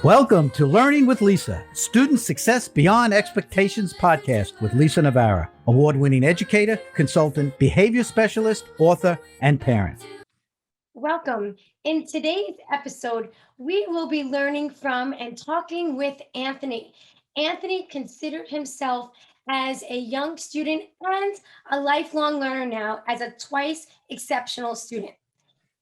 Welcome to Learning with Lisa, Student Success Beyond Expectations podcast with Lisa Navarra, award-winning educator, consultant, behavior specialist, author, and parent. Welcome. In today's episode, we will be learning from and talking with Anthony. Anthony considered himself as a young student and a lifelong learner now as a twice exceptional student.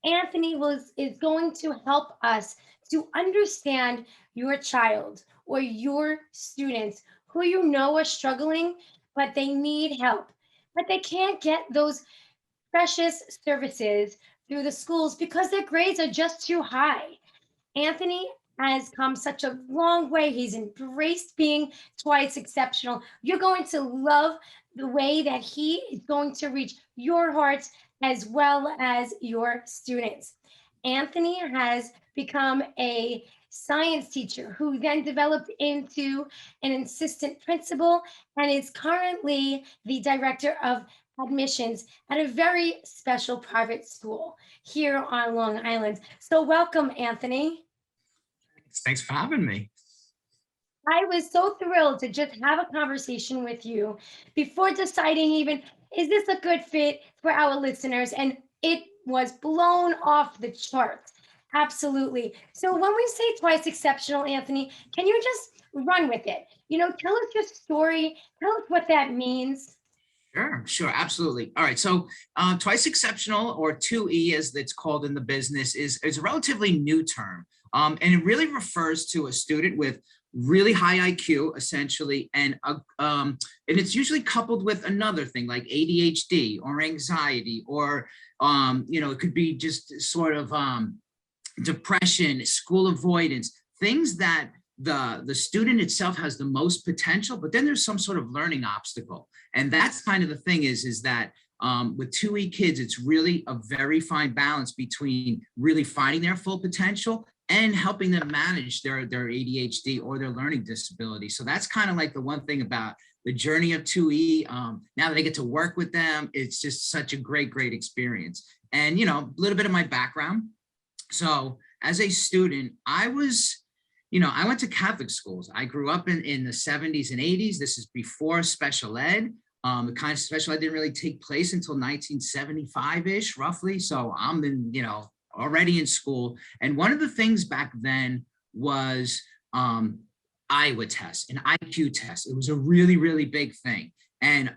Anthony is going to help us to understand your child or your students who you know are struggling, but they need help, but they can't get those precious services through the schools because their grades are just too high. Anthony has come such a long way. He's embraced being twice exceptional. You're going to love the way that he is going to reach your hearts as well as your students. Anthony has become a science teacher who then developed into an assistant principal and is currently the director of admissions at a very special private school here on Long Island. So welcome, Anthony. Thanks for having me. I was so thrilled to just have a conversation with you before deciding even, is this a good fit for our listeners? And it was blown off the charts. Absolutely. So when we say twice exceptional, Anthony, can you just run with it? Tell us your story. Tell us what that means. Sure, absolutely. All right, so twice exceptional, or 2E as it's called in the business, is a relatively new term. And it really refers to a student with really high IQ, essentially, and it's usually coupled with another thing like ADHD or anxiety, or it could be just sort of depression, school avoidance, things that the student itself has the most potential, but then there's some sort of learning obstacle. And that's kind of the thing is that with 2E kids, it's really a very fine balance between really finding their full potential and helping them manage their ADHD or their learning disability. So that's kind of like the one thing about the journey of 2E. Now that I get to work with them, it's just such a great experience. And, a little bit of my background. So as a student, I went to Catholic schools. I grew up in the 70s and 80s. This is before special ed. The kind of special ed didn't really take place until 1975-ish, roughly. So I'm already in school. And one of the things back then was Iowa tests and IQ tests. It was a really big thing. And,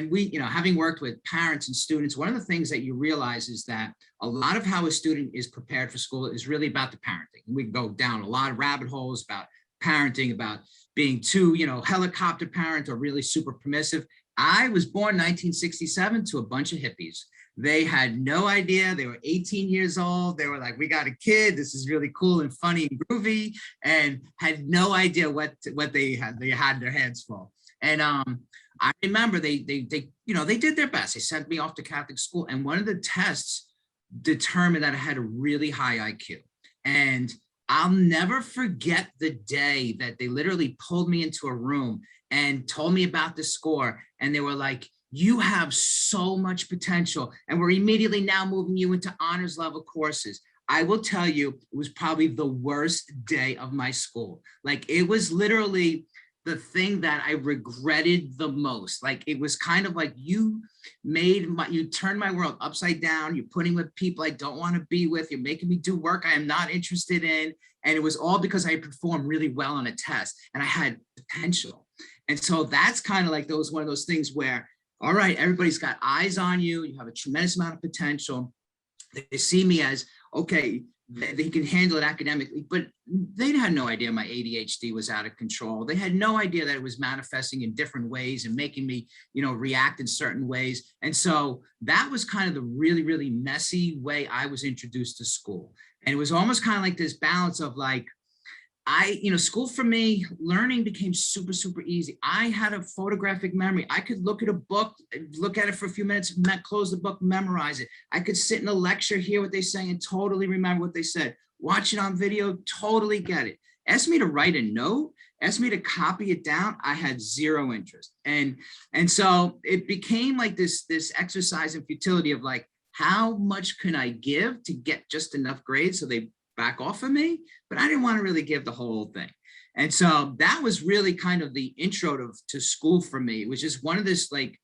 we, having worked with parents and students, one of the things that you realize is that a lot of how a student is prepared for school is really about the parenting. We can go down a lot of rabbit holes about parenting, about being too, helicopter parent or really super permissive. I was born 1967 to a bunch of hippies. They had no idea. They were 18 years old. They were like, we got a kid. This is really cool and funny and groovy, and had no idea what they had their hands full. And I remember they did their best. They sent me off to Catholic school, and one of the tests determined that I had a really high IQ. And I'll never forget the day that they literally pulled me into a room and told me about the score. And they were like, you have so much potential, and we're immediately now moving you into honors level courses. I will tell you, it was probably the worst day of my school. Like, it was literally the thing that I regretted the most. Like, it was kind of like you turned my world upside down. You're putting with people I don't want to be with. You're making me do work I am not interested in. And it was all because I performed really well on a test and I had potential. And so that's kind of like one of those things where, all right, everybody's got eyes on you. You have a tremendous amount of potential. They see me as, okay, they can handle it academically, but they had no idea my ADHD was out of control. They had no idea that it was manifesting in different ways and making me, react in certain ways. And so that was kind of the really messy way I was introduced to school. And it was almost kind of like this balance of like, school for me, learning became super easy. I had a photographic memory. I could look at a book, look at it for a few minutes, close the book, memorize it. I could sit in a lecture, hear what they say, and totally remember what they said. Watch it on video, totally get it. Ask me to write a note, ask me to copy it down. I had zero interest. And so it became like this exercise in futility of like, how much can I give to get just enough grades so they back off of me, but I didn't want to really give the whole thing. And so that was really kind of the intro to school for me, which is one of this, like,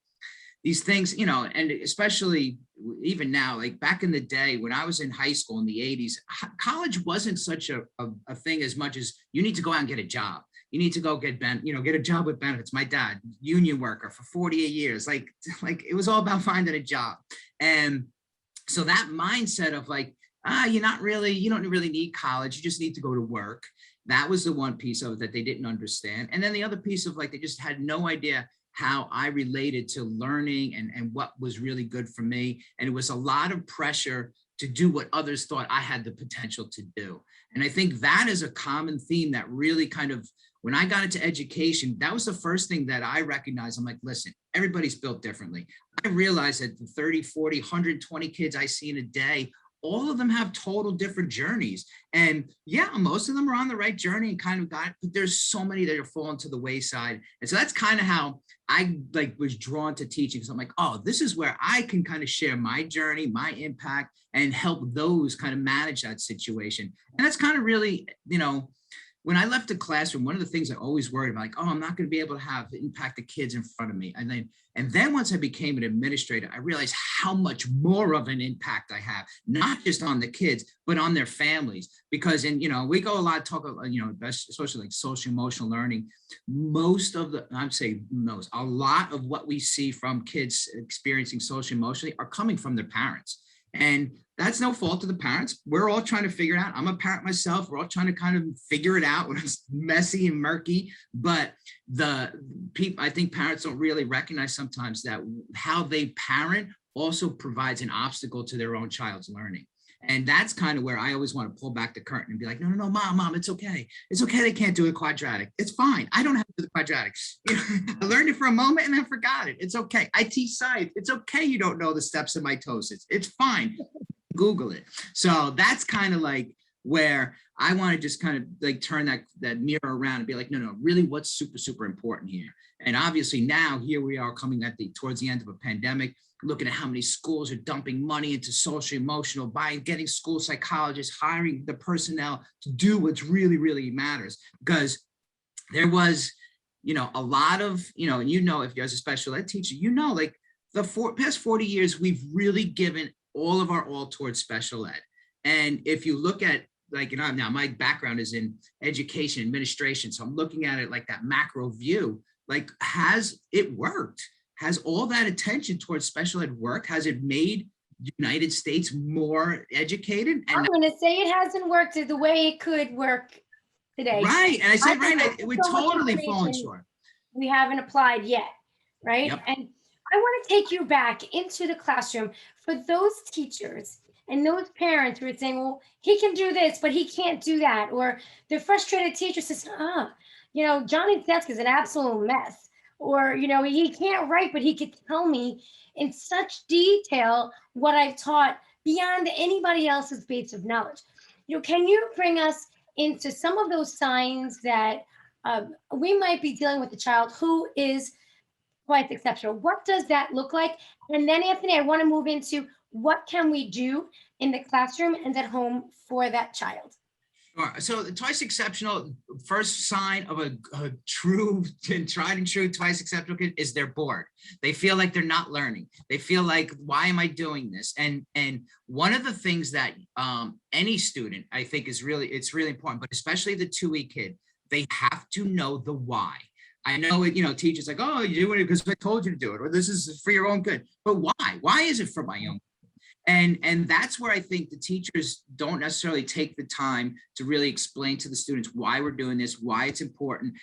these things, you know, and especially even now, like back in the day when I was in high school in the 80s, college wasn't such a thing as much as you need to go out and get a job. You need to go get a job with benefits. My dad, union worker for 48 years, like it was all about finding a job. And so that mindset of like, you don't really need college. You just need to go to work. That was the one piece of it that they didn't understand. And then the other piece of like, they just had no idea how I related to learning and what was really good for me. And it was a lot of pressure to do what others thought I had the potential to do. And I think that is a common theme that really kind of, when I got into education, that was the first thing that I recognized. I'm like, listen, everybody's built differently. I realized that the 30, 40, 120 kids I see in a day, all of them have total different journeys. And yeah, most of them are on the right journey and kind of got it, but there's so many that are falling to the wayside. And so that's kind of how I was drawn to teaching. So I'm like, oh, this is where I can kind of share my journey, my impact, and help those kind of manage that situation. And that's kind of really, when I left the classroom, one of the things I always worried about, like, oh, I'm not going to be able to impact the kids in front of me. And then once I became an administrator, I realized how much more of an impact I have, not just on the kids, but on their families. Because we go a lot, especially like social emotional learning. A lot of what we see from kids experiencing social emotionally are coming from their parents. And that's no fault of the parents. We're all trying to figure it out. I'm a parent myself. We're all trying to kind of figure it out when it's messy and murky. But I think parents don't really recognize sometimes that how they parent also provides an obstacle to their own child's learning. And that's kind of where I always want to pull back the curtain and be like, no, mom, it's okay. It's okay. They can't do a quadratic. It's fine. I don't have to do the quadratic. I learned it for a moment and then forgot it. It's okay. I teach science. It's okay. You don't know the steps of mitosis. It's fine. Google it. So that's kind of like where I want to just kind of like turn that mirror around and be like, no, really what's super, super important here. And obviously now here we are coming towards the end of a pandemic, looking at how many schools are dumping money into social emotional, getting school psychologists, hiring the personnel to do what's really, really matters. Because there was, a lot of, if you're as a special ed teacher, like the past 40 years, we've really given all of our all towards special ed. And if you look at now my background is in education administration. So I'm looking at it like that macro view, like, has it worked? Has all that attention towards special ed worked? Has it made United States more educated? And I'm going to say it hasn't worked the way it could work today. Right. And I said, it would totally fall short. We haven't applied yet. Right. Yep. And I want to take you back into the classroom for those teachers and those parents who are saying, well, he can do this, but he can't do that. Or the frustrated teacher says, Johnny's desk is an absolute mess. Or, he can't write, but he could tell me in such detail what I've taught beyond anybody else's base of knowledge. Can you bring us into some of those signs that we might be dealing with a child who is quite exceptional? What does that look like? And then, Anthony, I want to move into what can we do in the classroom and at home for that child? Sure. So the twice exceptional, first sign of a true and tried and true twice exceptional kid is they're bored. They feel like they're not learning. They feel like, why am I doing this? And one of the things that any student, I think it's really important, but especially the 2E kid, they have to know the why. I know it, teachers like, oh, you're doing it because I told you to do it, or this is for your own good. But why? Why is it for my own good? And that's where I think the teachers don't necessarily take the time to really explain to the students why we're doing this, why it's important,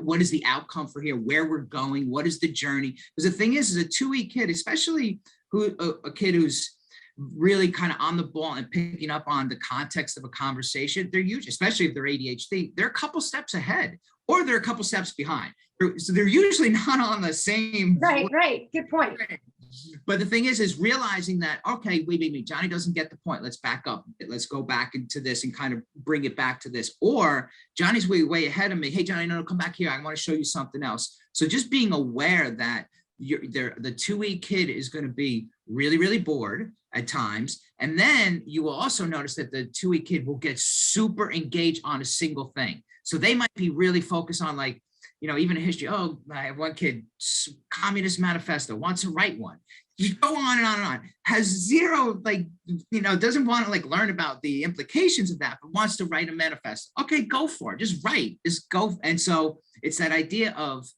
what is the outcome for here, where we're going, what is the journey? Because the thing is a 2E kid, especially a kid who's really kind of on the ball and picking up on the context of a conversation, they're usually, especially if they're ADHD, they're a couple steps ahead or they're a couple steps behind. So they're usually not on the same. Right. Good point. But the thing is realizing that, okay, wait, Johnny doesn't get the point. Let's back up. Let's go back into this and kind of bring it back to this. Or Johnny's way ahead of me. Hey, Johnny, no, come back here. I want to show you something else. So just being aware that the 2E kid is going to be really, really bored at times. And then you will also notice that the 2E kid will get super engaged on a single thing. So they might be really focused on, like, even a history. Oh, I have one kid, Communist Manifesto, wants to write one. You go on and on and on, has zero, like, doesn't want to like learn about the implications of that, but wants to write a manifesto. Okay, go for it. Just write, just go. And so it's that idea of,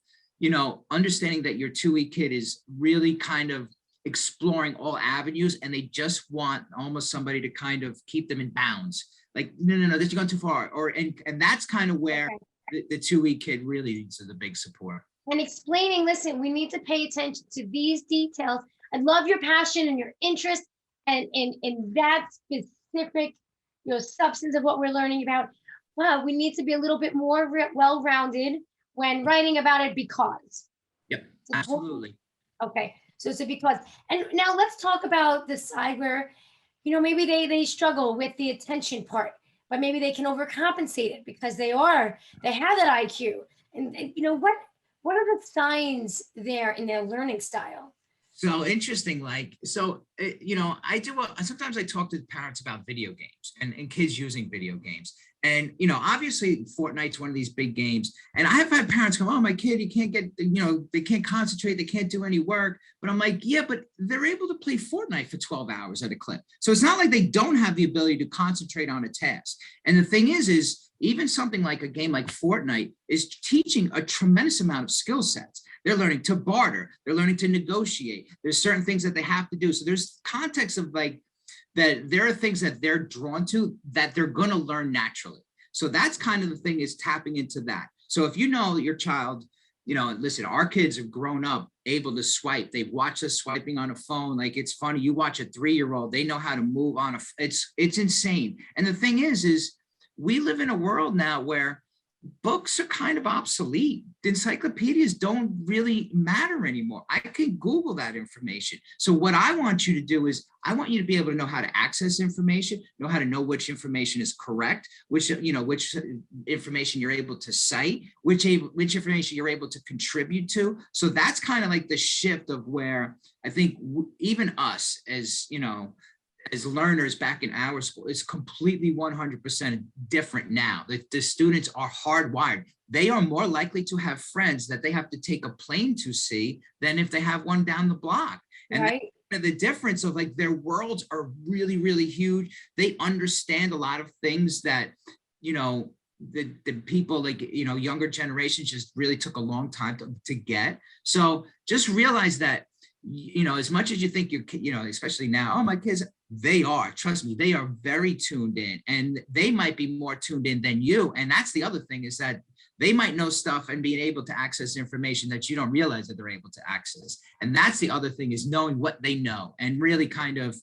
understanding that your 2E kid is really kind of exploring all avenues, and they just want almost somebody to kind of keep them in bounds. Like, no, this is going too far. And that's kind of where the 2E kid really needs the big support. And explaining, listen, we need to pay attention to these details. I love your passion and your interest and in that specific, substance of what we're learning about. Well, we need to be a little bit more well-rounded when writing about it because. Yep, absolutely. Okay, so it's a because. And now let's talk about the side where, maybe they struggle with the attention part, but maybe they can overcompensate it because they have that IQ. And what are the signs there in their learning style? So interesting, sometimes I talk to parents about video games and kids using video games. And, obviously Fortnite's one of these big games. And I have had parents come, oh, my kid, he can't get, they can't concentrate, they can't do any work. But I'm like, yeah, but they're able to play Fortnite for 12 hours at a clip. So it's not like they don't have the ability to concentrate on a task. And the thing is even something like a game like Fortnite is teaching a tremendous amount of skill sets. They're learning to barter. They're learning to negotiate. There's certain things that they have to do. So there's context of like that there are things that they're drawn to that they're going to learn naturally. So that's kind of the thing, is tapping into that. So if you know that your child, listen, our kids have grown up able to swipe. They've watched us swiping on a phone. Like, it's funny. You watch a 3-year-old, they know how to move on it's insane. And the thing is we live in a world now where books are kind of obsolete. The encyclopedias don't really matter anymore. I can Google that information. So what I want you to do is I want you to be able to know how to access information, know how to know which information is correct, which information you're able to cite, which information you're able to contribute to. So that's kind of like the shift of where I think even us as learners back in our school, it's completely 100% different now. The students are hardwired. They are more likely to have friends that they have to take a plane to see than if they have one down the block. And right. The difference of like their worlds are really, really huge. They understand a lot of things that, the people like, younger generations just really took a long time to get. So just realize that, as much as you think especially now, oh, my kids, trust me, they are very tuned in, and they might be more tuned in than you. And that's the other thing, is that they might know stuff and being able to access information that you don't realize that they're able to access. And that's the other thing, is knowing what they know and really kind of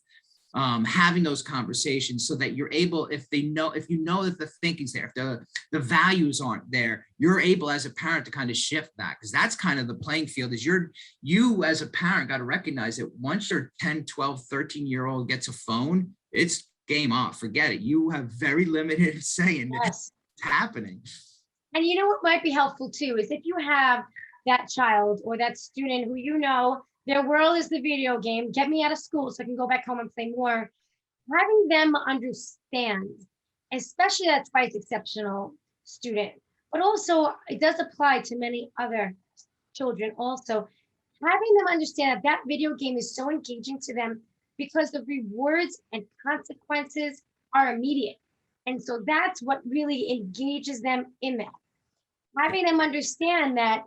having those conversations so that you're able, if you know that the thinking's there, if the values aren't there, you're able as a parent to kind of shift that, because that's kind of the playing field. Is you as a parent got to recognize that once your 10, 12, 13-year-old gets a phone, it's game off. Forget it. You have very limited say in what's happening. And what might be helpful too is if you have that child or that student who their world is the video game, get me out of school so I can go back home and play more. Having them understand, especially that Spice Exceptional student, but also it does apply to many other children also. Having them understand that video game is so engaging to them because the rewards and consequences are immediate. And so that's what really engages them in that. Having them understand that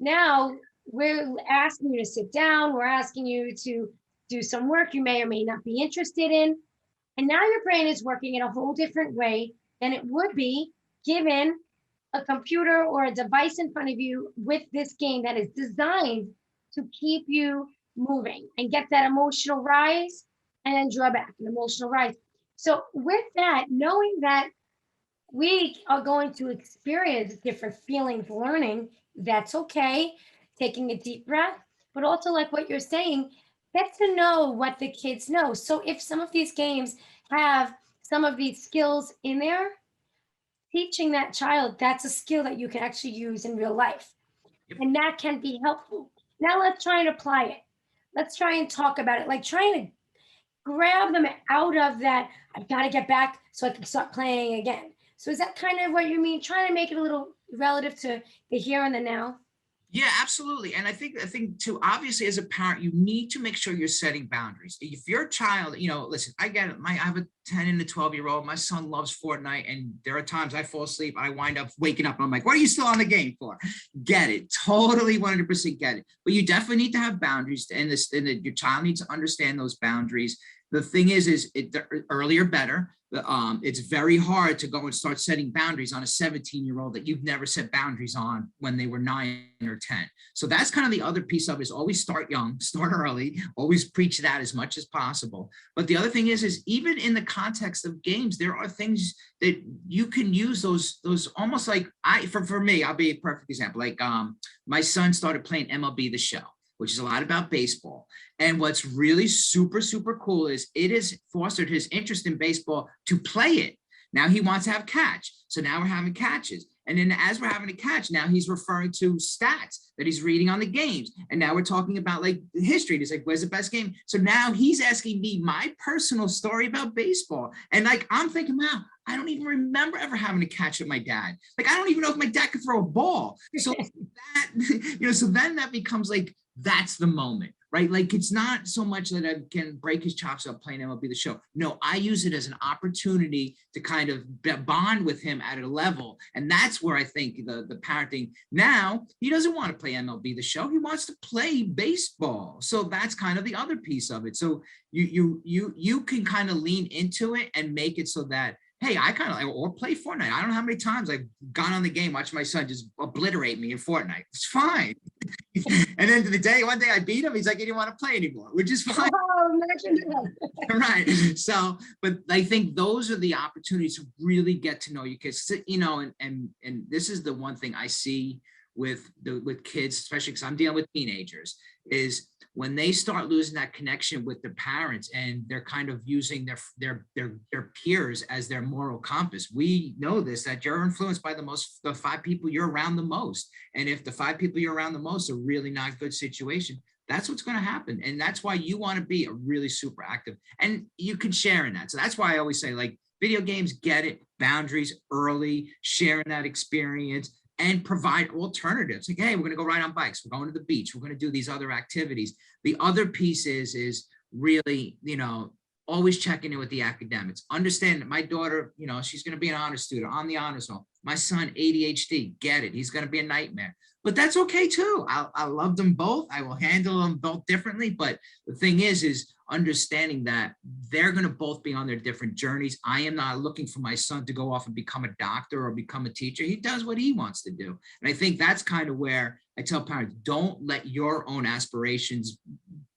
now we're asking you to sit down, we're asking you to do some work you may or may not be interested in. And now your brain is working in a whole different way than it would be given a computer or a device in front of you with this game that is designed to keep you moving and get that emotional rise and then draw back an emotional rise. So with that, knowing that we are going to experience different feelings learning, that's okay. Taking a deep breath, but also like what you're saying, get to know what the kids know. So if some of these games have some of these skills in there, teaching that child, that's a skill that you can actually use in real life. And that can be helpful. Now let's try and apply it. let's try and talk about it, like trying to grab them out of that, I've got to get back so I can start playing again. So is that kind of what you mean? Trying to make it a little relative to the here and the now? Yeah, absolutely. And I think too, obviously as a parent, you need to make sure you're setting boundaries. If your child, listen, I get it. I have a 10 and a 12-year-old. My son loves Fortnite. And there are times I fall asleep, I wind up waking up and I'm like, what are you still on the game for? Get it. Totally 100% get it. But you definitely need to have boundaries, and your child needs to understand those boundaries. The thing is the earlier better. It's very hard to go and start setting boundaries on a 17-year-old that you've never set boundaries on when they were 9 or 10. So that's kind of the other piece of it, is always start young, start early, always preach that as much as possible. But the other thing is even in the context of games, there are things that you can use those almost like for me, I'll be a perfect example. Like my son started playing MLB The Show, which is a lot about baseball. And what's really super, super cool is it has fostered his interest in baseball to play it. Now he wants to have catch. So now we're having catches. And then as we're having a catch, now he's referring to stats that he's reading on the games. And now we're talking about like history. He's like, where's the best game? So now he's asking me my personal story about baseball. And like, I'm thinking, wow, I don't even remember ever having a catch with my dad. Like, I don't even know if my dad could throw a ball. So that, so then that becomes like, that's the moment, right? Like, it's not so much that I can break his chops up playing MLB The Show. No, I use it as an opportunity to kind of bond with him at a level. And that's where I think the parenting, now he doesn't want to play MLB The Show. He wants to play baseball. So that's kind of the other piece of it. So you can kind of lean into it and make it so that, hey, I kind of like, or play Fortnite. I don't know how many times I've gone on the game, watched my son just obliterate me in Fortnite. It's fine. And then one day I beat him. He's like, he didn't want to play anymore, which is fine. Oh, Right. So, but I think those are the opportunities to really get to know your kids, and this is the one thing I see with kids, especially because I'm dealing with teenagers, is when they start losing that connection with their parents and they're kind of using their peers as their moral compass. We know this, that you're influenced by the 5 people you're around the most. And if the 5 people you're around the most are really not good situation, that's what's going to happen. And that's why you want to be a really super active, and you can share in that. So that's why I always say, like, video games, get it, boundaries early, sharing that experience, and provide alternatives. Like, hey, we're going to go ride on bikes. We're going to the beach. We're going to do these other activities. The other piece is really, always checking in with the academics. Understand that my daughter, she's going to be an honor student on the honor zone. My son, ADHD, get it. He's going to be a nightmare. But that's okay too. I love them both. I will handle them both differently. But the thing is understanding that they're going to both be on their different journeys. I am not looking for my son to go off and become a doctor or become a teacher. He does what he wants to do. And I think that's kind of where I tell parents, don't let your own aspirations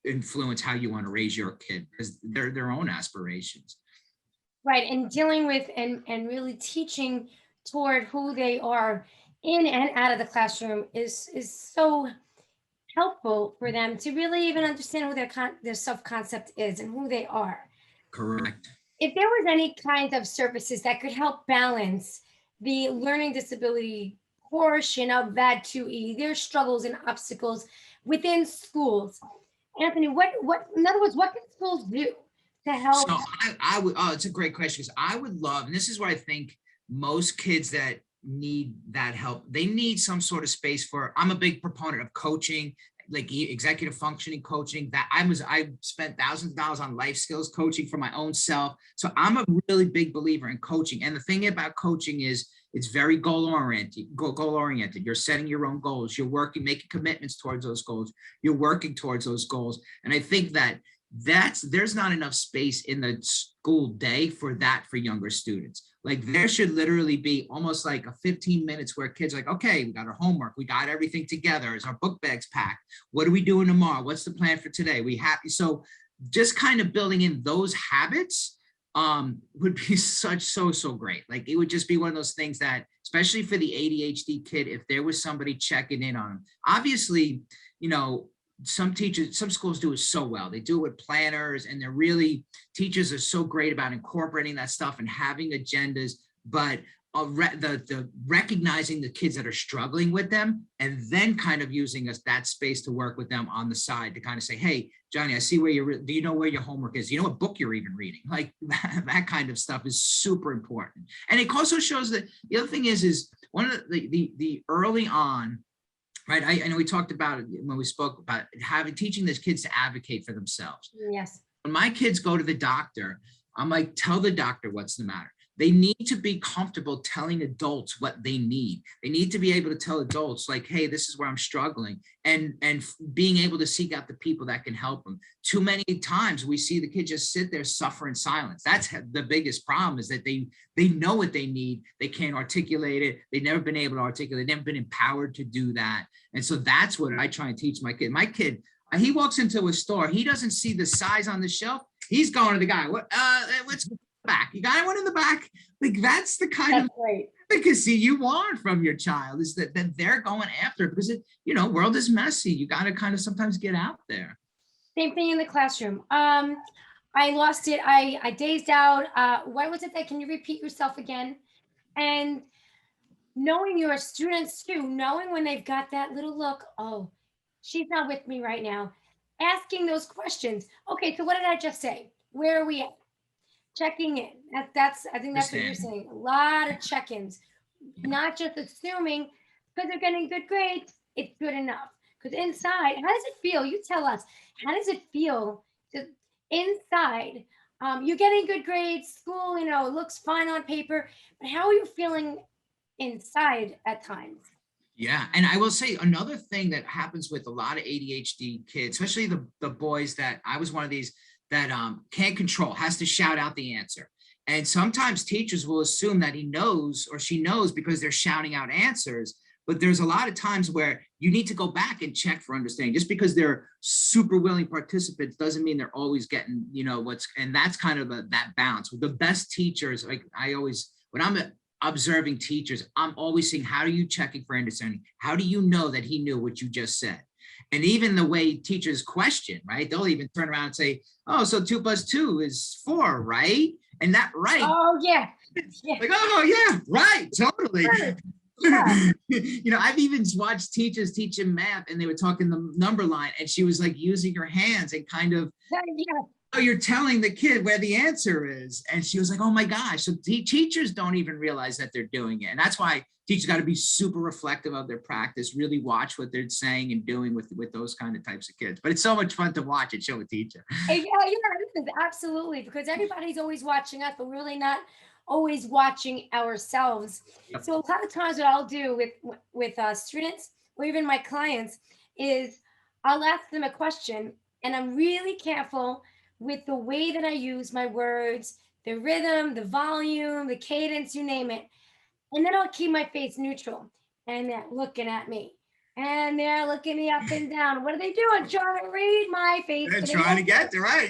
influence how you want to raise your kid, because they're their own aspirations. right. And dealing with and really teaching toward who they are in and out of the classroom is so helpful for them to really even understand who their self-concept is and who they are. Correct. If there was any kind of services that could help balance the learning disability portion of that 2E, their struggles and obstacles within schools, Anthony, what in other words, what can schools do to help? So I would, it's a great question, because I would love, and this is where I think most kids that need that help, they need some sort of space for, I'm a big proponent of coaching, like executive functioning coaching. That I spent thousands of dollars on life skills coaching for my own self. So I'm a really big believer in coaching. And the thing about coaching is it's very goal oriented. You're setting your own goals. You're working, making commitments towards those goals. You're working towards those goals. And I think there's not enough space in the school day for that for younger students. Like, there should literally be almost like a 15 minutes where kids are like, okay, we got our homework, we got everything together, is our book bags packed, what are we doing tomorrow, what's the plan for today, we happy? So just kind of building in those habits would be so great. Like, it would just be one of those things that, especially for the ADHD kid, if there was somebody checking in on them. Obviously, some schools do it so well. They do it with planners, and teachers are so great about incorporating that stuff and having agendas. But the recognizing the kids that are struggling with them, and then kind of using us that space to work with them on the side to kind of say, hey, Johnny, I see where do you know where your homework is? Do you know what book you're even reading? Like that kind of stuff is super important. And it also shows that the other thing is one of the early on, right? I know we talked about it when we spoke about teaching these kids to advocate for themselves. Yes. When my kids go to the doctor, I'm like, tell the doctor what's the matter. They need to be comfortable telling adults what they need. They need to be able to tell adults like, hey, this is where I'm struggling, and being able to seek out the people that can help them. Too many times we see the kids just sit there, suffer in silence. That's the biggest problem, is that they know what they need. They can't articulate it. They've never been able to articulate. They've never been empowered to do that. And so that's what I try and teach my kid. My kid, he walks into a store. He doesn't see the size on the shelf. He's going to the guy. Let's go back. You got one in the back. Like that's the kind of efficacy you want from your child, is that they're going after it, because world is messy. You got to kind of sometimes get out there. Same thing in the classroom. I lost it. I dazed out. What was it that, can you repeat yourself again? And knowing your students too, knowing when they've got that little look, oh, she's not with me right now. Asking those questions. Okay, so what did I just say? Where are we at? Checking in. I think that's what you're saying. A lot of check-ins, not just assuming because they're getting good grades, it's good enough. Because inside, how does it feel? You tell us. How does it feel to inside? You're getting good grades, school, it looks fine on paper, but how are you feeling inside at times? Yeah, and I will say another thing that happens with a lot of ADHD kids, especially the boys, that I was one of these that can't control, has to shout out the answer. And sometimes teachers will assume that he knows or she knows because they're shouting out answers. But there's a lot of times where you need to go back and check for understanding. Just because they're super willing participants doesn't mean they're always getting, and that's kind of that balance. With the best teachers, like when I'm observing teachers, I'm always saying, how are you checking for understanding? How do you know that he knew what you just said? And even the way teachers question, right? They'll even turn around and say, oh, so 2 + 2 is 4, right? And that right. Oh, yeah. Like, oh, yeah, right, totally. Yeah. I've even watched teachers teaching math, and they were talking the number line, and she was like using her hands and kind of, oh, you're telling the kid where the answer is. And she was like, oh my gosh. So teachers don't even realize that they're doing it. And that's why teachers got to be super reflective of their practice, really watch what they're saying and doing with those kind of types of kids. But it's so much fun to watch and show a teacher. Yeah, absolutely. Because everybody's always watching us, but we're really not always watching ourselves. Yep. So a lot of times what I'll do with students or even my clients is I'll ask them a question, and I'm really careful with the way that I use my words, the rhythm, the volume, the cadence, you name it. And then I'll keep my face neutral, and they're looking at me, and they're looking me up and down. What are they doing? Trying to read my face. They're trying to get to right.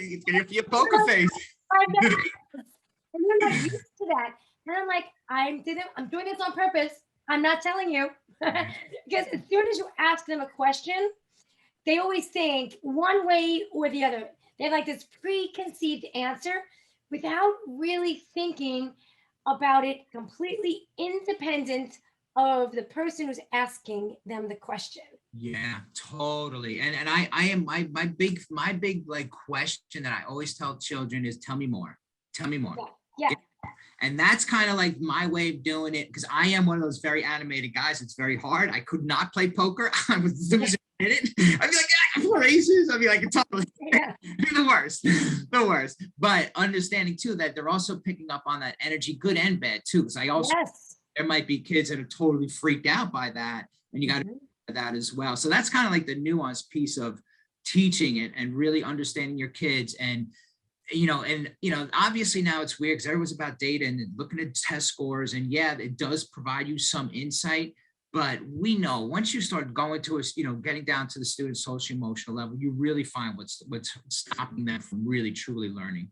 Your poker face. And they're not used to that. And I'm like, I'm doing this on purpose. I'm not telling you. Because as soon as you ask them a question, they always think one way or the other. They have like this preconceived answer without really thinking about it, completely independent of the person who's asking them the question. Yeah, totally. And I am my big like question that I always tell children is, tell me more. Tell me more. Yeah. And that's kind of like my way of doing it, because I am one of those very animated guys. It's very hard. I could not play poker. I would lose it. I'd be like, yeah, 4 aces. I'd be like, totally. Yeah. the worst. But understanding too that they're also picking up on that energy, good and bad too. Because I also, there might be kids that are totally freaked out by that, and you got to do that as well. So that's kind of like the nuanced piece of teaching it and really understanding your kids. And obviously now it's weird because everyone's about data and looking at test scores, and yeah, it does provide you some insight. But we know once you start going to getting down to the student's social emotional level, you really find what's stopping them from really truly learning.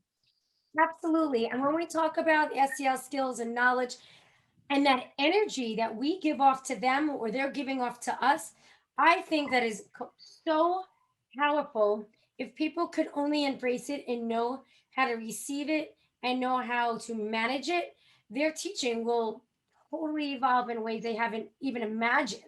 Absolutely. And when we talk about SEL skills and knowledge and that energy that we give off to them or they're giving off to us, I think that is so powerful. If people could only embrace it and know how to receive it and know how to manage it, their teaching will totally evolve in ways they haven't even imagined.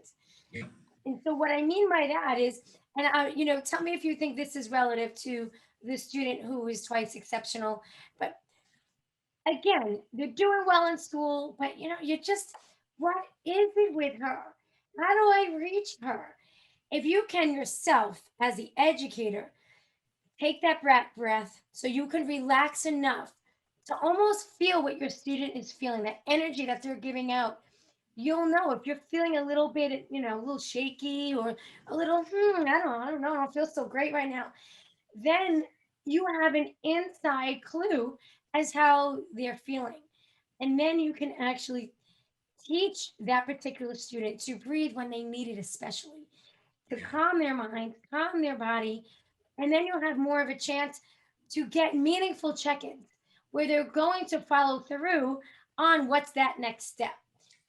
Yeah. And so what I mean by that is, and tell me if you think this is relative to the student who is twice exceptional, but again, they're doing well in school, but you just, what is it with her? How do I reach her? If you can yourself, as the educator, take that breath so you can relax enough to almost feel what your student is feeling, that energy that they're giving out. You'll know if you're feeling a little bit, a little shaky or a little, I don't know, I don't feel so great right now. Then you have an inside clue as how they're feeling. And then you can actually teach that particular student to breathe when they need it, especially to calm their mind, calm their body, and then you'll have more of a chance to get meaningful check-ins where they're going to follow through on what's that next step.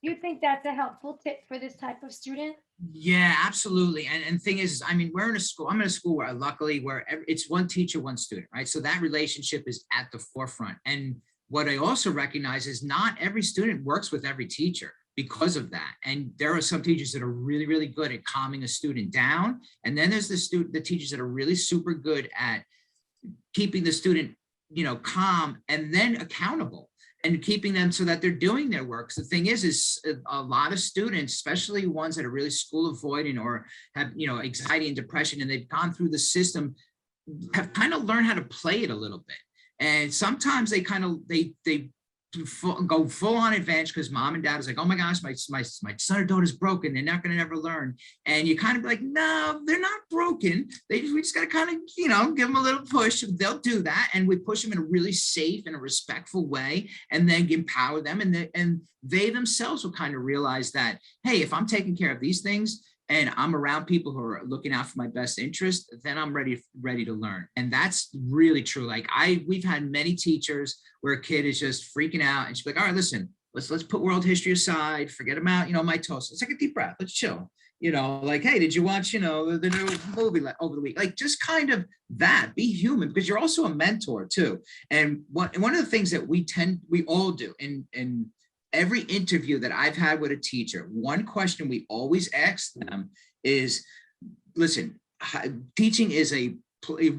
You think that's a helpful tip for this type of student? Yeah, absolutely. And thing is, I mean, I'm in a school where luckily it's one teacher, one student, right? So that relationship is at the forefront. And what I also recognize is not every student works with every teacher because of that. And there are some teachers that are really, really good at calming a student down. And then there's the teachers that are really super good at keeping the student, calm and then accountable, and keeping them so that they're doing their work. So the thing is a lot of students, especially ones that are really school avoiding or have, anxiety and depression, and they've gone through the system, have kind of learned how to play it a little bit. And sometimes they go full on advantage because mom and dad is like, oh my gosh, my son or daughter's broken. They're not going to never learn. And you kind of be like, no, they're not broken. We just got to kind of, give them a little push. They'll do that. And we push them in a really safe and a respectful way, and then empower them. And they themselves will kind of realize that, hey, if I'm taking care of these things, and I'm around people who are looking out for my best interest, then I'm ready to learn. And that's really true. Like we've had many teachers where a kid is just freaking out and she's like, all right, listen, let's put world history aside, forget about, my toast. Let's take a deep breath. Let's chill. Like, hey, did you watch, the new movie over the week? Like just kind of that, be human, because you're also a mentor too. And one of the things that we all do in every interview that I've had with a teacher, one question we always ask them is, listen, teaching is a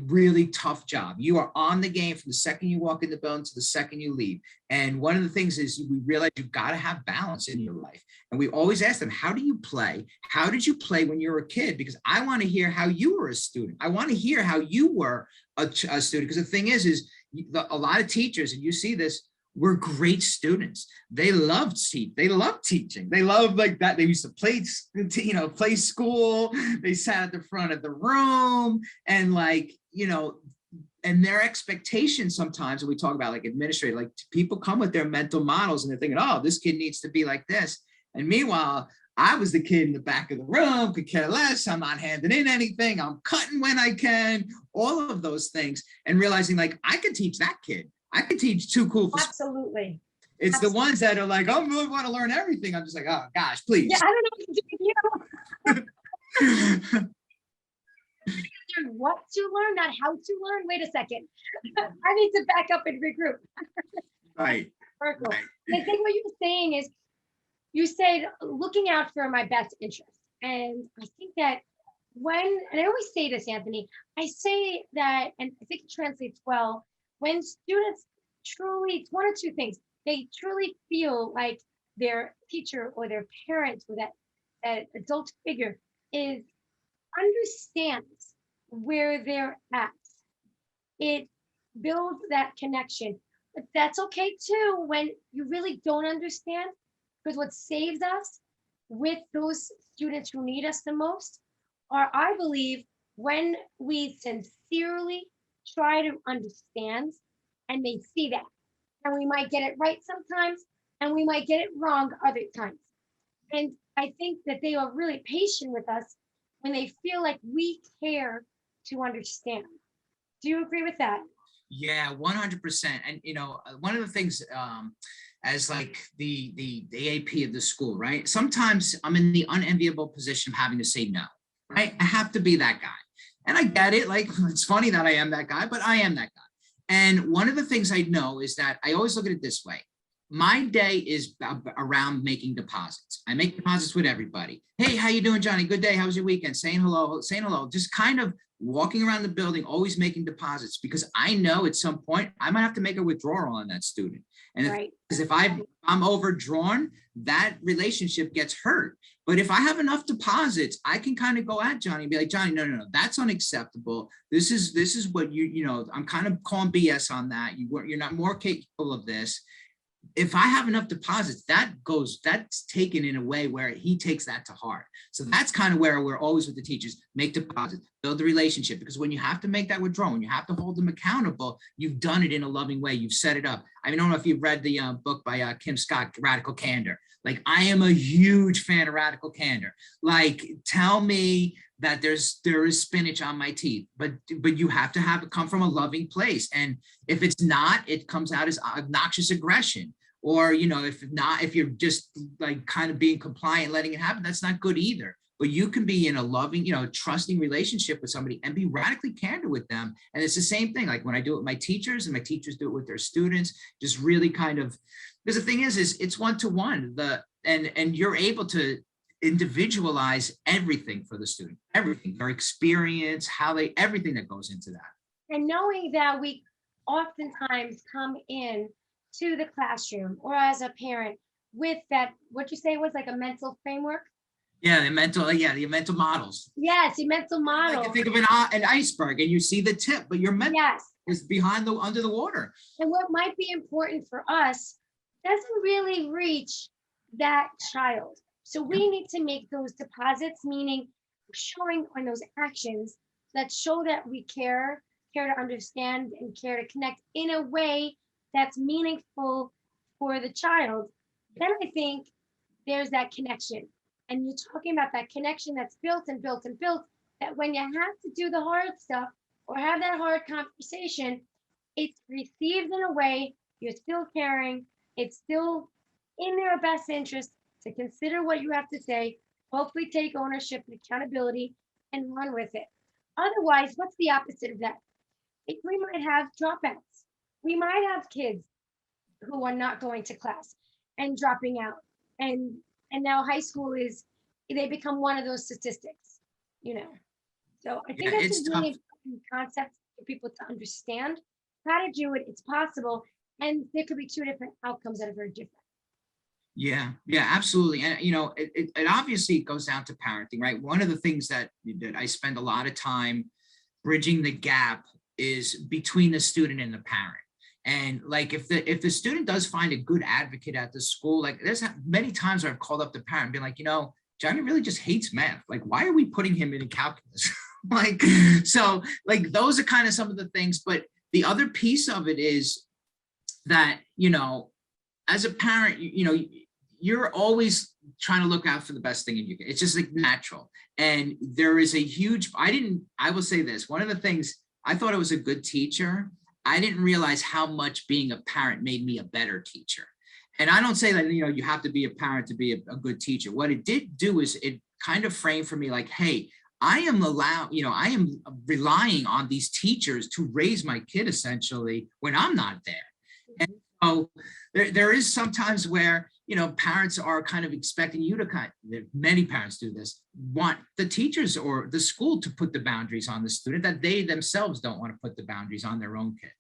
really tough job. You are on the game from the second you walk in the building to the second you leave. And one of the things is we realize you've got to have balance in your life. And we always ask them, how do you play? How did you play when you were a kid? Because I want to hear how you were a student. I want to hear how you were a student. Because the thing is a lot of teachers, and you see this, were great students. They loved teaching. They loved like that. They used to play school. They sat at the front of the room and and their expectations sometimes, when we talk about like administrative, like people come with their mental models and they're thinking, oh, this kid needs to be like this. And meanwhile, I was the kid in the back of the room, could care less. I'm not handing in anything. I'm cutting when I can, all of those things. And realizing like, I could teach that kid. I could teach too cool for Absolutely. It's Absolutely. the ones that are like, oh, I really want to learn everything. I'm just like, oh gosh, please. Yeah, I don't know what to learn, not how to learn. Wait a second. I need to back up and regroup. Right. Right. I think what you're saying is, you said looking out for my best interest. And I think that and I always say this, Anthony, I say that, and I think it translates well, when students truly, it's one or two things, they truly feel like their teacher or their parent or that adult figure understands where they're at. It builds that connection. But that's okay too when you really don't understand, because what saves us with those students who need us the most are, I believe, when we sincerely try to understand and they see that. And we might get it right sometimes and we might get it wrong other times. And I think that they are really patient with us when they feel like we care to understand. Do you agree with that? Yeah, 100%. And one of the things as like the AP of the school, right? Sometimes I'm in the unenviable position of having to say no, right? I have to be that guy. And I get it. Like, it's funny that I am that guy, but I am that guy. And one of the things I know is that I always look at it this way. my day is around making deposits. I make deposits with everybody. Hey, how you doing, Johnny? Good day. How was your weekend? Saying hello, just kind of walking around the building, always making deposits, because I know at some point I might have to make a withdrawal on that student. And Right. if I'm overdrawn, that relationship gets hurt. But if I have enough deposits, I can kind of go at Johnny and be like, Johnny, no, that's unacceptable. This is what I'm kind of calling BS on that. You're not more capable of this. If I have enough deposits, that's taken in a way where he takes that to heart. So that's kind of where we're always with the teachers: make deposits, build the relationship, because when you have to make that withdrawal, when you have to hold them accountable, you've done it in a loving way. You've set it up. I don't know if you've read the book by Kim Scott, Radical Candor. Like, I am a huge fan of Radical Candor. Like, tell me that there is spinach on my teeth, but you have to have it come from a loving place. And if it's not, it comes out as obnoxious aggression. Or, if you're just like kind of being compliant, letting it happen, that's not good either. But you can be in a loving, trusting relationship with somebody and be radically candid with them. And it's the same thing. Like when I do it with my teachers, and my teachers do it with their students, just really kind of, because the thing is it's one-to-one, and you're able to individualize everything for the student, everything, their experience, everything that goes into that. And knowing that we oftentimes come in to the classroom or as a parent with that, what you say was like a mental framework. Yeah, the mental models. Yes, the mental model. Like you think of an iceberg and you see the tip, but your mental is under the water. And what might be important for us doesn't really reach that child. So we need to make those deposits, meaning showing on those actions that show that we care to understand and care to connect in a way that's meaningful for the child. Then I think there's that connection. And you're talking about that connection that's built and built and built, that when you have to do the hard stuff or have that hard conversation, it's received in a way you're still caring. It's still in their best interest to consider what you have to say, hopefully take ownership and accountability and run with it. Otherwise, what's the opposite of that? We might have dropouts. We might have kids who are not going to class and dropping out. And now high school they become one of those statistics, So I think that's a really important concept for people to understand how to do it. It's possible. And there could be two different outcomes that are very different. Yeah, absolutely. And, it obviously goes down to parenting, right? One of the things that I spend a lot of time bridging the gap is between the student and the parent. And like, if the student does find a good advocate at the school, like there's many times where I've called up the parent and been like, Johnny really just hates math. Like, why are we putting him in calculus? So those are kind of some of the things. But the other piece of it is that, as a parent, you're always trying to look out for the best thing in you. It's just like natural. And there is a huge, I will say this, one of the things, I thought I was a good teacher. I didn't realize how much being a parent made me a better teacher. And I don't say that, you have to be a parent to be a good teacher. What it did do is it kind of framed for me like, hey, I am relying on these teachers to raise my kid essentially when I'm not there. And so there is sometimes where, parents are kind of expecting you to many parents do this, want the teachers or the school to put the boundaries on the student that they themselves don't want to put the boundaries on their own kid.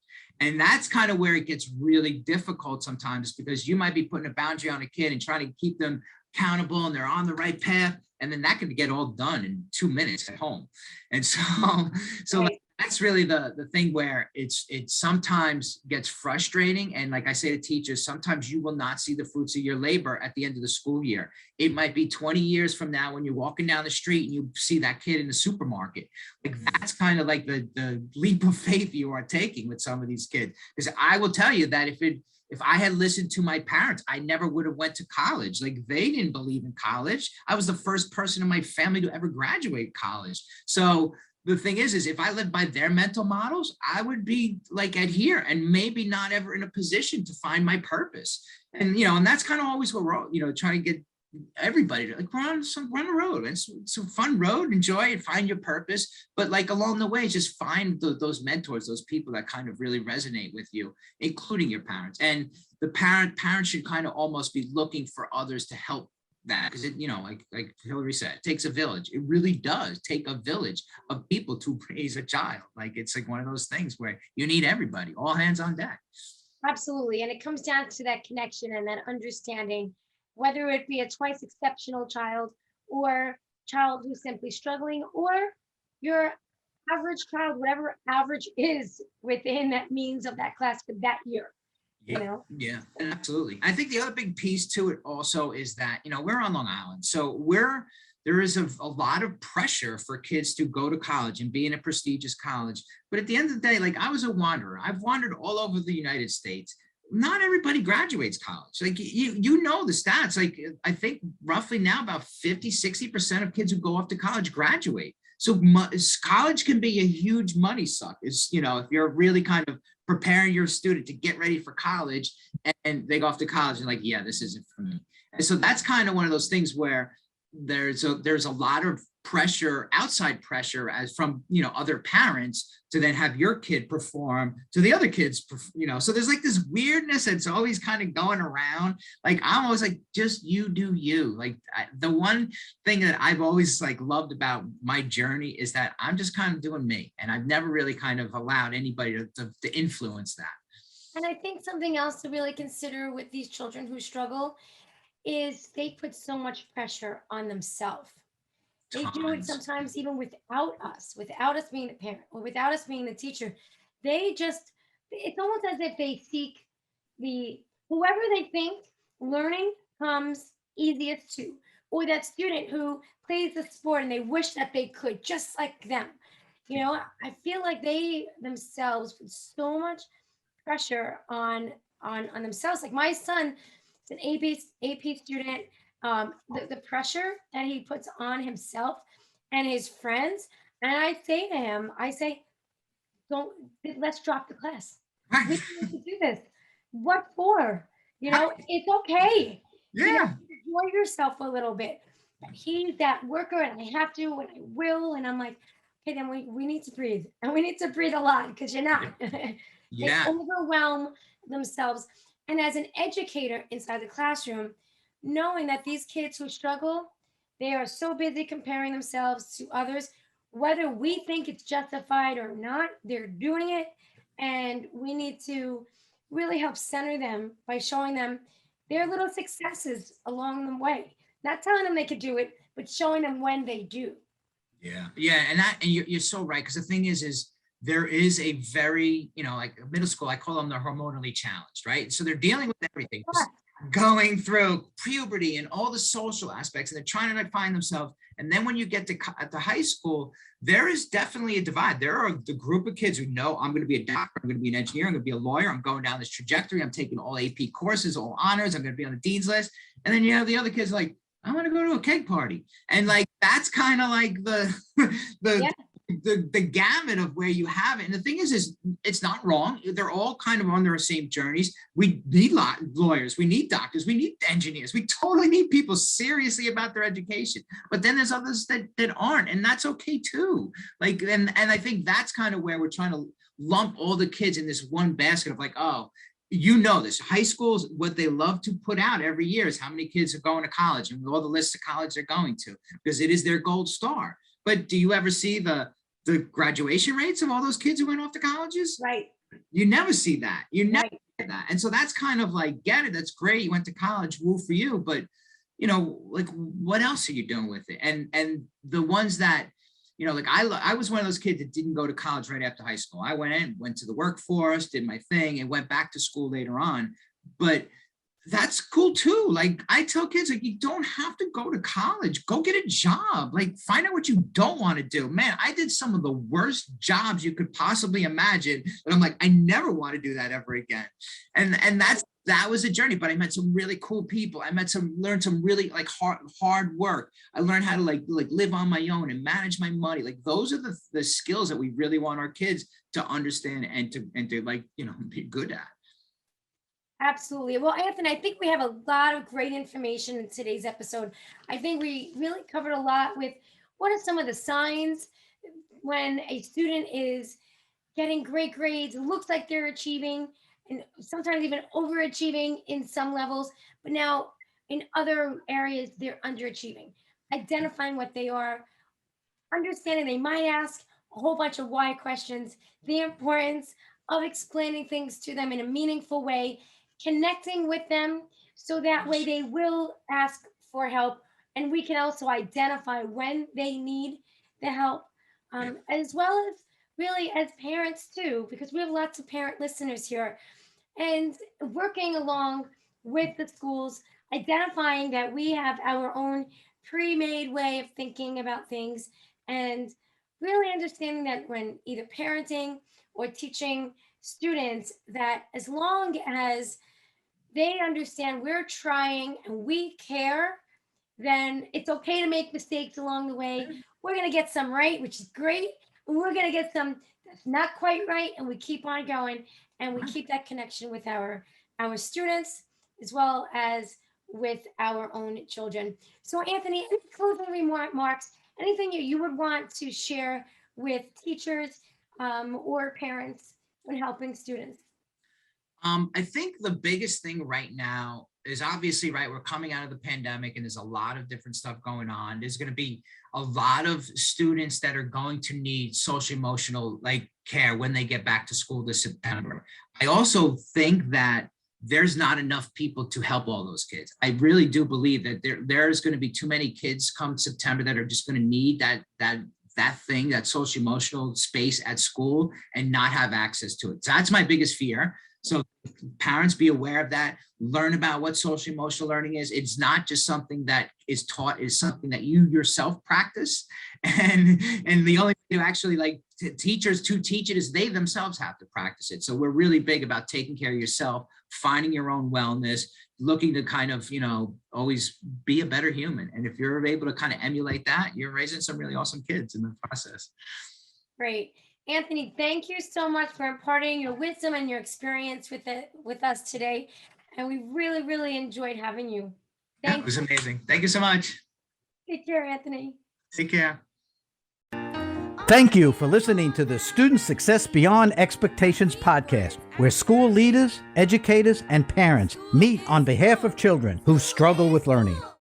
And that's kind of where it gets really difficult sometimes, because you might be putting a boundary on a kid and trying to keep them accountable and they're on the right path. And then that could get all done in 2 minutes at home. And so that's really the thing where it sometimes gets frustrating. And like I say to teachers, sometimes you will not see the fruits of your labor at the end of the school year. It might be 20 years from now when you're walking down the street and you see that kid in the supermarket. Like that's kind of like the leap of faith you are taking with some of these kids. Because I will tell you that if I had listened to my parents, I never would have went to college. Like they didn't believe in college. I was the first person in my family to ever graduate college. So the thing is if I lived by their mental models, I would be like here and maybe not ever in a position to find my purpose. And, and that's kind of always what we're, trying to get everybody to like run a road. It's a fun road, enjoy it, find your purpose. But like along the way, just find those mentors, those people that kind of really resonate with you, including your parents. And the parents should kind of almost be looking for others to help that, because like Hillary said, it takes a village. It really does take a village of people to raise a child. Like, it's like one of those things where you need everybody, all hands on deck. Absolutely. And it comes down to that connection and that understanding, whether it be a twice exceptional child or child who's simply struggling, or your average child, whatever average is within that means of that class for that year. Yeah, absolutely. I think the other big piece to it also is that, we're on Long Island. So there is a lot of pressure for kids to go to college and be in a prestigious college. But at the end of the day, like, I was a wanderer. I've wandered all over the United States. Not everybody graduates college. Like, you know the stats. Like, I think roughly now about 50-60% of kids who go off to college graduate. So college can be a huge money suck. If you're really kind of preparing your student to get ready for college and they go off to college and like, yeah, this isn't for me. And so that's kind of one of those things where there's a lot of pressure, outside pressure, as from other parents, to then have your kid perform to the other kids, so there's like this weirdness that's always kind of going around. Like, I'm always like, just you do you. Like, the one thing that I've always like loved about my journey is that I'm just kind of doing me, and I've never really kind of allowed anybody to influence that. And I think something else to really consider with these children who struggle is they put so much pressure on themselves. They do it sometimes even without us being the parent or without us being the teacher. It's almost as if they seek whoever they think learning comes easiest to, or that student who plays the sport and they wish that they could just like them. I feel like they themselves put so much pressure on themselves. Like, my son is an AP student. The pressure that he puts on himself and his friends. And I say to him, let's drop the class. We need to do this. What for? It's okay. Yeah. Enjoy yourself a little bit. But he's that worker, and I have to, and I will. And I'm like, okay, then we need to breathe. And we need to breathe a lot, because you're not. Yeah. They overwhelm themselves. And as an educator inside the classroom, knowing that these kids who struggle, they are so busy comparing themselves to others, whether we think it's justified or not, they're doing it. And we need to really help center them by showing them their little successes along the way. Not telling them they could do it, but showing them when they do. Yeah. And you're so right. Because the thing is there is a very, like middle school, I call them the hormonally challenged, right? So they're dealing with everything. Going through puberty and all the social aspects, and they're trying to find themselves. And then when you get to high school, there is definitely a divide. There are the group of kids who know, I'm going to be a doctor, I'm going to be an engineer, I'm going to be a lawyer, I'm going down this trajectory, I'm taking all AP courses, all honors, I'm going to be on the dean's list. And then you have the other kids like, I want to go to a keg party. And like, that's kind of like the gamut of where you have it. And the thing is it's not wrong. They're all kind of on their same journeys. We need lawyers, we need doctors, we need engineers, we totally need people seriously about their education. But then there's others that aren't, and that's okay too. Like, and I think that's kind of where we're trying to lump all the kids in this one basket of like, oh, this high schools, what they love to put out every year is how many kids are going to college and all the lists of college they're going to, because it is their gold star. But do you ever see the graduation rates of all those kids who went off to colleges? Right. You never see that. You never see that. And so that's kind of like, get it. That's great. You went to college, woo for you. But, like, what else are you doing with it? And the ones that, like I was one of those kids that didn't go to college right after high school. I went to the workforce, did my thing, and went back to school later on. But that's cool too. Like, I tell kids, like, you don't have to go to college. Go get a job. Like, find out what you don't want to do. Man, I did some of the worst jobs you could possibly imagine. And I'm like, I never want to do that ever again. And that was a journey. But I met some really cool people. Learned some really like hard work. I learned how to like live on my own and manage my money. Like, those are the skills that we really want our kids to understand and to like, be good at. Absolutely. Well, Anthony, I think we have a lot of great information in today's episode. I think we really covered a lot with what are some of the signs when a student is getting great grades, looks like they're achieving, and sometimes even overachieving in some levels, but now in other areas they're underachieving. Identifying what they are, understanding they might ask a whole bunch of why questions, the importance of explaining things to them in a meaningful way, connecting with them so that way they will ask for help. And we can also identify when they need the help, as well as really as parents too, because we have lots of parent listeners here, and working along with the schools, identifying that we have our own pre-made way of thinking about things, and really understanding that when either parenting or teaching students, that as long as they understand we're trying and we care, then it's okay to make mistakes along the way. We're going to get some right, which is great. And we're going to get some that's not quite right. And we keep on going, and we keep that connection with our students as well as with our own children. So, Anthony, any closing remarks, anything you would want to share with teachers or parents when helping students? I think the biggest thing right now is obviously, right, we're coming out of the pandemic and there's a lot of different stuff going on. There's going to be a lot of students that are going to need social emotional like care when they get back to school this September. I also think that there's not enough people to help all those kids. I really do believe that there's going to be too many kids come September that are just going to need that social emotional space at school and not have access to it. So that's my biggest fear. So parents, be aware of that, learn about what social emotional learning is. It's not just something that is taught, it's something that you yourself practice. And the only way to actually teachers to teach it is they themselves have to practice it. So we're really big about taking care of yourself, finding your own wellness, looking to kind of, always be a better human. And if you're able to kind of emulate that, you're raising some really awesome kids in the process. Great. Anthony, thank you so much for imparting your wisdom and your experience with us today. And we really, really enjoyed having you. It was amazing. Thank you so much. Take care, Anthony. Take care. Thank you for listening to the Student Success Beyond Expectations podcast, where school leaders, educators, and parents meet on behalf of children who struggle with learning.